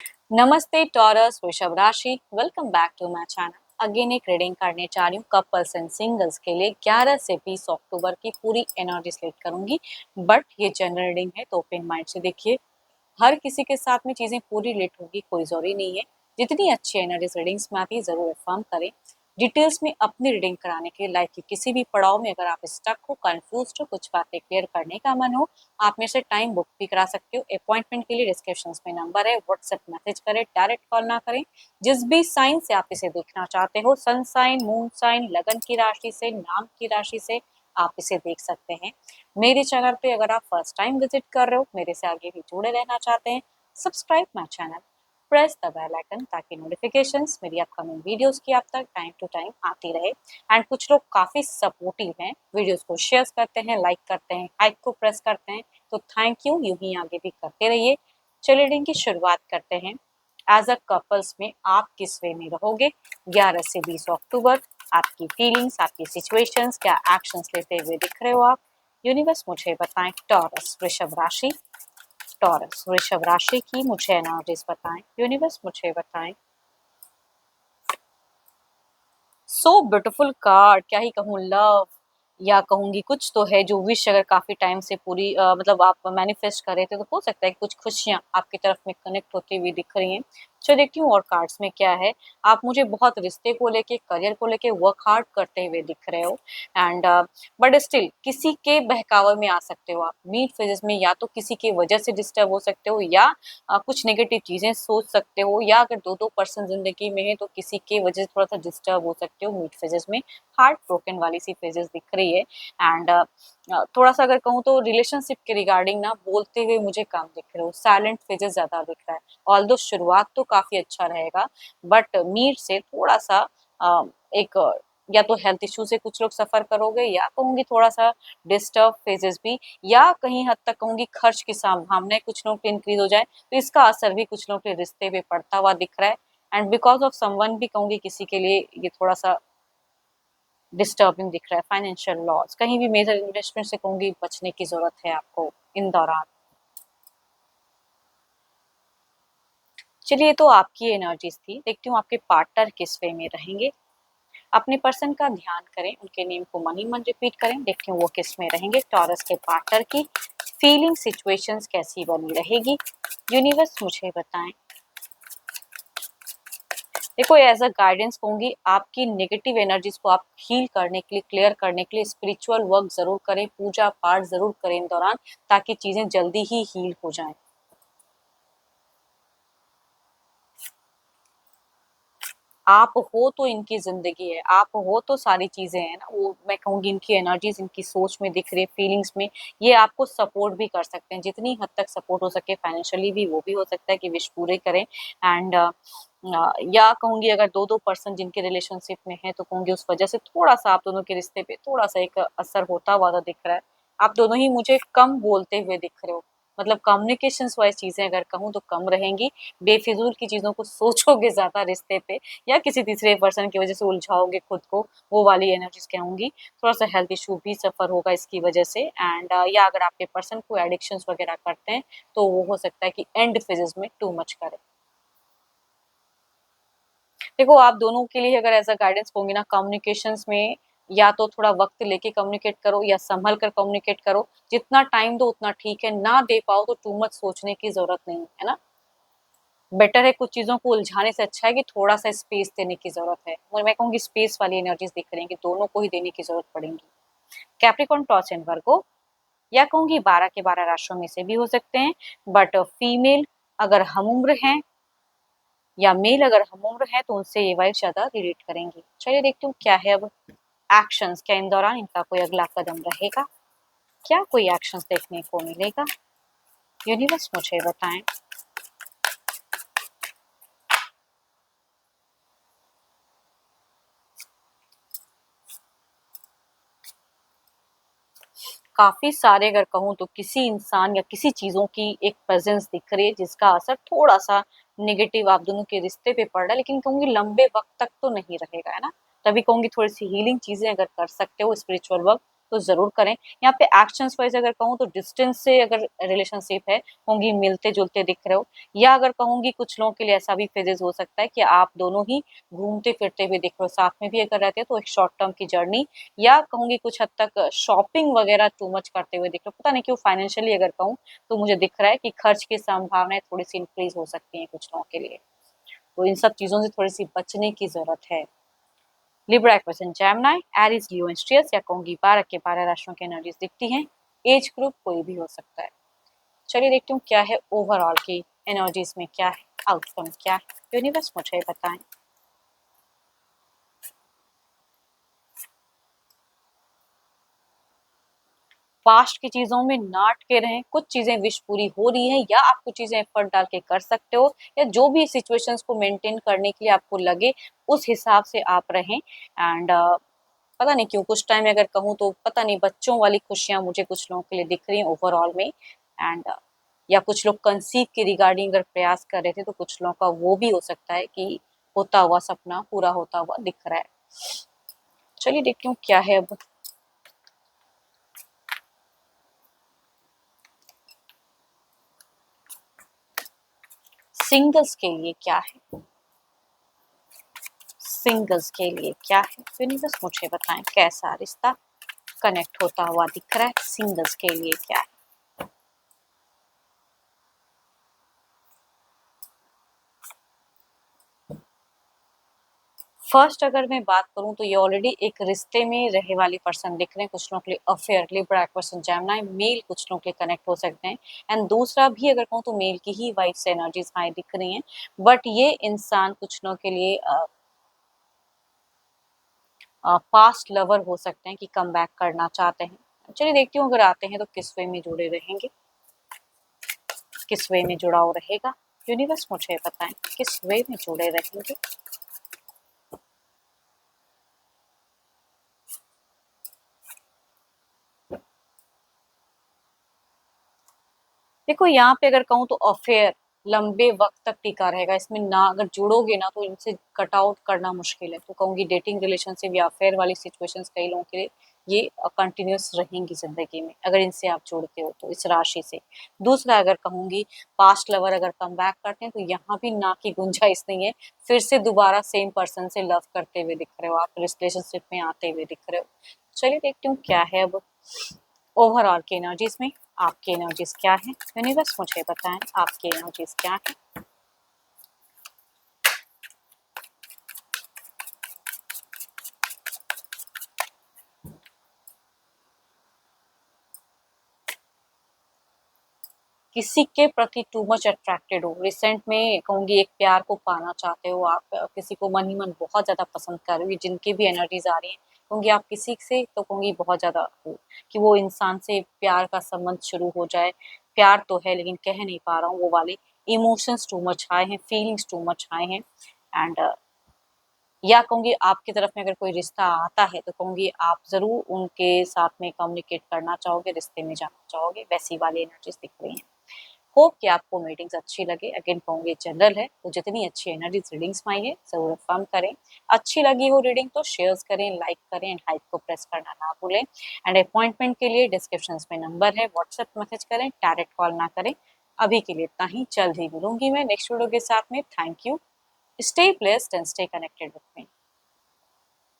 नमस्ते टॉरस वृषभ राशि, welcome back to my channel. Again एक रीडिंग करने जा रही हूँ कपल्स एंड सिंगल्स के लिए 11 से 20 अक्टूबर की पूरी एनर्जी सेलेक्ट करूंगी। बट ये जनरल रीडिंग है तो ओपन माइंड से देखिए। हर किसी के साथ में चीजें पूरी रिलेट होगी कोई जरूरी नहीं है। जितनी अच्छी एनर्जीज रीडिंग्स में आती है जरूर इन्फॉर्म करें। डिटेल्स में अपनी रीडिंग कराने के लिए लाइफ के किसी भी पड़ाव में अगर आप स्टक हो, कंफ्यूज हो, कुछ बातें क्लियर करने का मन हो, आप मेरे से टाइम बुक भी करा सकते हो। अपॉइंटमेंट के लिए डिस्क्रिप्शन में नंबर है, व्हाट्सएप मैसेज करें, डायरेक्ट कॉल ना करें। जिस भी साइन से आप इसे देखना चाहते हो, सन साइन, मून साइन, लगन की राशि से, नाम की राशि से आप इसे देख सकते हैं। मेरे चैनल पे अगर आप फर्स्ट टाइम विजिट कर रहे हो, मेरे से आगे भी जुड़े रहना चाहते हैं, subscribe my channel, press the bell icon ताकि नोटिफिकेशंस मेरी अपकमिंग वीडियोस की आप तक टाइम टू टाइम आती रहे। एंड कुछ लोग काफी सपोर्टिव हैं, वीडियोस को शेयर करते हैं, लाइक करते हैं, हाइक को प्रेस करते हैं, तो थैंक यू। यूं ही आगे भी करते रहिए। चलिए रीडिंग की शुरुआत करते हैं। एज अ कपल्स में आप किस वे में रहोगे 11 से 20 अक्टूबर। आपकी फीलिंग्स, आपकी सिचुएशंस, क्या एक्शंस लेते हुए दिख रहे हो आप, यूनिवर्स मुझे बताएं। टॉरस वृषभ राशि, टॉरस वृषभ राशि की मुझे एनर्जीज बताएं, यूनिवर्स मुझे बताएं। सो ब्यूटीफुल कार्ड, क्या ही कहूँ, लव या कहूंगी कुछ तो है जो विश अगर काफी टाइम से पूरी मतलब आप मैनिफेस्ट कर रहे थे तो हो सकता है कि कुछ खुशियां आपकी तरफ में कनेक्ट होती हुई दिख रही हैं। चलो देखती हूँ और कार्ड्स में क्या है। आप मुझे बहुत रिश्ते को लेके, करियर को लेके वर्क हार्ड करते हुए दिख रहे हो। एंड बट स्टिल किसी के बहकावे में आ सकते हो आप मीट फेजेस में, या तो किसी की वजह से डिस्टर्ब हो सकते हो, या कुछ नेगेटिव चीजें सोच सकते हो, या अगर दो दो पर्सन जिंदगी में है तो किसी के वजह से थोड़ा सा डिस्टर्ब हो सकते हो मिड फेजेस में। हार्ट ब्रोकन वाली सी फेजेस दिख रही है। एंड थोड़ा सा अगर कहूँ तो रिलेशनशिप के रिगार्डिंग ना बोलते हुए मुझे कम दिख रहे हो, साइलेंट फेजेस ज्यादा दिख रहा है। ऑल्दो शुरुआत तो काफी अच्छा रहेगा, बट मीड से थोड़ा सा एक या तो हेल्थ इशू से कुछ लोग सफर करोगे, या कहूंगी थोड़ा सा डिस्टर्ब फेजेस भी, या कहीं हद तक कहूंगी खर्च की संभावनाएं कुछ लोग पे इंक्रीज हो जाए, तो इसका असर भी कुछ लोग के रिश्ते पे पड़ता हुआ दिख रहा है। एंड बिकॉज ऑफ समवन भी कहूंगी किसी के लिए ये थोड़ा सा डिस्टर्बिंग दिख रहा है। फाइनेंशियल लॉस, कहीं भी मेजर इन्वेस्टमेंट से कहूंगी बचने की जरूरत है आपको इन दौरान। चलिए, तो आपकी एनर्जीज थी, देखती हूँ आपके पार्टनर किस वे में रहेंगे। अपने पर्सन का ध्यान करें, उनके नेम को मन ही मन रिपीट करें, देखती हूँ वो किस में रहेंगे। टॉरस के पार्टनर की फीलिंग सिचुएशंस कैसी बनी रहेगी, यूनिवर्स मुझे बताएं। देखो, एज अ गाइडेंस कहूंगी आपकी नेगेटिव एनर्जीज को आप हील करने के लिए, क्लियर करने के लिए स्पिरिचुअल वर्क जरूर करें, पूजा पाठ जरूर करें इन दौरान, ताकि चीजें जल्दी ही हील हो जाएं। आप हो तो इनकी जिंदगी है, आप हो तो सारी चीजें हैं ना, वो मैं कहूंगी इनकी एनर्जीज इनकी सोच में दिख रही है, फीलिंग्स में। ये आपको सपोर्ट भी कर सकते हैं, जितनी हद तक सपोर्ट हो सके फाइनेंशियली भी, वो भी हो सकता है कि विश पूरे करें। एंड या कहूंगी अगर दो दो पर्सन जिनके रिलेशनशिप में है तो कहूंगी उस वजह से थोड़ा सा आप दोनों के रिश्ते पे थोड़ा सा एक असर होता हुआ तो दिख रहा है। आप दोनों ही मुझे कम बोलते हुए दिख रहे हो, मतलब कम्युनिकेशंस वाइज चीजें अगर कहूँ तो कम रहेंगी। बेफिजूल की चीजों को सोचोगे ज्यादा रिश्ते पे, या किसी तीसरे पर्सन की वजह से उलझाओगे खुद को, वो वाली एनर्जीज कहूंगी। थोड़ा सा हेल्थ इशू भी सफर होगा इसकी वजह से। एंड या अगर आपके पर्सन को एडिक्शंस वगैरह करते हैं तो वो हो सकता है कि एंड फेजेस में टू मच करे। देखो, आप दोनों के लिए अगर ऐसा गाइडेंस होंगे ना कम्युनिकेशंस में, या तो थोड़ा वक्त लेके कम्युनिकेट करो या संभल कर कम्युनिकेट करो। जितना टाइम दो उतना ठीक है, ना दे पाओ तो टू मच सोचने की जरूरत नहीं है ना। बेटर है, कुछ चीजों को उलझाने से अच्छा है कि थोड़ा सा स्पेस देने की जरूरत है। और मैं कहूंगी स्पेस वाली एनर्जीज दिख रही है कि दोनों को ही देने की जरूरत पड़ेगी। कैप्रिकॉर्न, टॉर्च एंड वर्गो, या कहूंगी 12 के 12 राशियों में से भी हो सकते हैं। बट फीमेल अगर हम उम्र हैं या मेल अगर हम उम्र है तो उनसे ये वाइफ ज्यादा रिलेट करेंगी। चलिए देखती हूँ क्या है अब एक्शंस, क्या इन दौरान इनका कोई अगला कदम रहेगा, क्या कोई एक्शंस देखने को मिलेगा, यूनिवर्स मुझे बताएं। काफी सारे अगर कहूँ तो किसी इंसान या किसी चीजों की एक प्रेजेंस दिख रही है जिसका असर थोड़ा सा नेगेटिव आप दोनों के रिश्ते पे पड़ रहा है, लेकिन कहूंगी लंबे वक्त तक तो नहीं रहेगा, है ना। तभी कहूंगी थोड़ी सी हीलिंग चीजें अगर कर सकते हो, स्पिरिचुअल वर्क तो जरूर करें। यहाँ पे एक्शंस वाइज अगर कहूँ तो डिस्टेंस से अगर रिलेशनशिप है, होंगी मिलते जुलते दिख रहे हो, या अगर कहूंगी कुछ लोगों के लिए ऐसा भी फेजेस हो सकता है कि आप दोनों ही घूमते फिरते हुए दिख रहे हो, साथ में भी अगर रहते हैं तो एक शॉर्ट टर्म की जर्नी, या कहूंगी कुछ हद तक शॉपिंग वगैरह टू मच करते हुए दिख रहे हो। पता नहीं क्यों फाइनेंशियली अगर कहूँ तो मुझे दिख रहा है कि खर्च की संभावनाएं थोड़ी सी इंक्रीज हो सकती हैं कुछ लोगों के लिए, तो इन सब चीजों से थोड़ी सी बचने की जरूरत है। Libra, equation, Gemini, Aries, Leo and स्ट्रियस, या कहूंगी 12 के 12 राशियों की एनर्जीज दिखती हैं। एज ग्रुप कोई भी हो सकता है। चलिए देखती हूँ क्या है ओवरऑल की एनर्जीज में, क्या है आउटकम, क्या है यूनिवर्स मुझे बताएं। पास्ट की चीजों में ना अटके रहें, कुछ चीजें विश पूरी हो रही है या आप कुछ चीजें एफर्ट डाल के कर सकते हो, या जो भी सिचुएशंस को मेंटेन करने के लिए आपको लगे उस हिसाब से आप रहें। एंड पता नहीं क्यों कुछ टाइम अगर कहूँ तो पता नहीं बच्चों वाली खुशियां मुझे कुछ लोगों के लिए दिख रही हैं ओवरऑल में। एंड या कुछ लोग कंसीव के रिगार्डिंग अगर प्रयास कर रहे थे तो कुछ लोगों का वो भी हो सकता है कि होता हुआ सपना पूरा होता हुआ दिख रहा है। चलिए देखती हूँ क्या है अब। सिंगल्स के लिए क्या है, सिंगल्स के लिए क्या है यूनिवर्स मुझे बताएं, कैसा रिश्ता कनेक्ट होता हुआ दिख रहा है, सिंगल्स के लिए क्या है। फर्स्ट अगर मैं बात करूं तो ये ऑलरेडी एक रिश्ते में रहे वाले पर्सन दिख रहे हैं कुछ लोगों के लिए, affair, Libra, equation, Gemini, male कुछ लोगों के कनेक्ट हो सकते हैं। एंड दूसरा भी अगर कहूँ तो मेल की ही वाइफ से एनर्जीज हाई दिख रही हैं, बट ये इंसान कुछ लोगों के लिए पास्ट लवर हो सकते हैं कि कम बैक करना चाहते हैं। चलिए देखती हूँ अगर आते हैं तो किस वे में जुड़े रहेंगे, किस वे में जुड़ाव रहेगा यूनिवर्स मुझे बताएं, किस वे में जुड़े रहेंगे। देखो यहाँ पे अगर कहूँ तो अफेयर लंबे वक्त तक टिका रहेगा, इसमें ना अगर जुड़ोगे ना तो इनसे कट आउट करना मुश्किल है, तो कहूंगी डेटिंग रिलेशनशिप या अफेयर वाली सिचुएशंस कई लोगों के लिए ये कंटिन्यूस रहेंगी जिंदगी में अगर इनसे आप जुड़ते हो तो इस राशि से। दूसरा अगर कहूंगी पास्ट लवर अगर कम बैक करते हैं तो यहाँ भी ना की गुंजाइश नहीं है, फिर से दोबारा सेम पर्सन से लव करते हुए दिख रहे हो, आप रिलेशनशिप में आते हुए दिख रहे हो। चलिए देखती हूँ क्या है अब ओवरऑल की एनर्जीज में, आपकी एनर्जीज क्या है यूनिवर्स मुझे बताएं, आपकी एनर्जीज क्या है। किसी के प्रति टू मच अट्रैक्टेड हो, रिसेंट में कहूंगी एक प्यार को पाना चाहते हो आप, किसी को मन ही मन बहुत ज्यादा पसंद कर रही हो, जिनकी भी एनर्जीज आ रही है कहूंगी आप किसी से तो कहूंगी बहुत ज्यादा हो कि वो इंसान से प्यार का संबंध शुरू हो जाए। प्यार तो है लेकिन कह नहीं पा रहा हूँ वो वाले इमोशंस टू मच हाई हैं, फीलिंग्स टू मच हाई हैं। एंड या कहूंगी आपकी तरफ में अगर कोई रिश्ता आता है तो कहूंगी आप जरूर उनके साथ में कम्युनिकेट करना चाहोगे, रिश्ते में जाना चाहोगे, वैसी वाली एनर्जीज दिख रही हैं। होप कि आपको मीटिंग्स अच्छी लगे, अगेन कहूंगी जनरल है तो जितनी अच्छी एनर्जीज रीडिंग्स में आई है जरूर फॉर्म करें। अच्छी लगी हो रीडिंग तो शेयर्स करें, लाइक करें एंड हाइप को प्रेस करना ना भूलें। एंड अपॉइंटमेंट के लिए डिस्क्रिप्शन में नंबर है, व्हाट्सएप मैसेज करें, डायरेक्ट कॉल ना करें। अभी के लिए इतना ही, जल्द ही मिलूंगी मैं नेक्स्ट वीडियो के साथ में। Thank you, stay blessed and stay connected with me.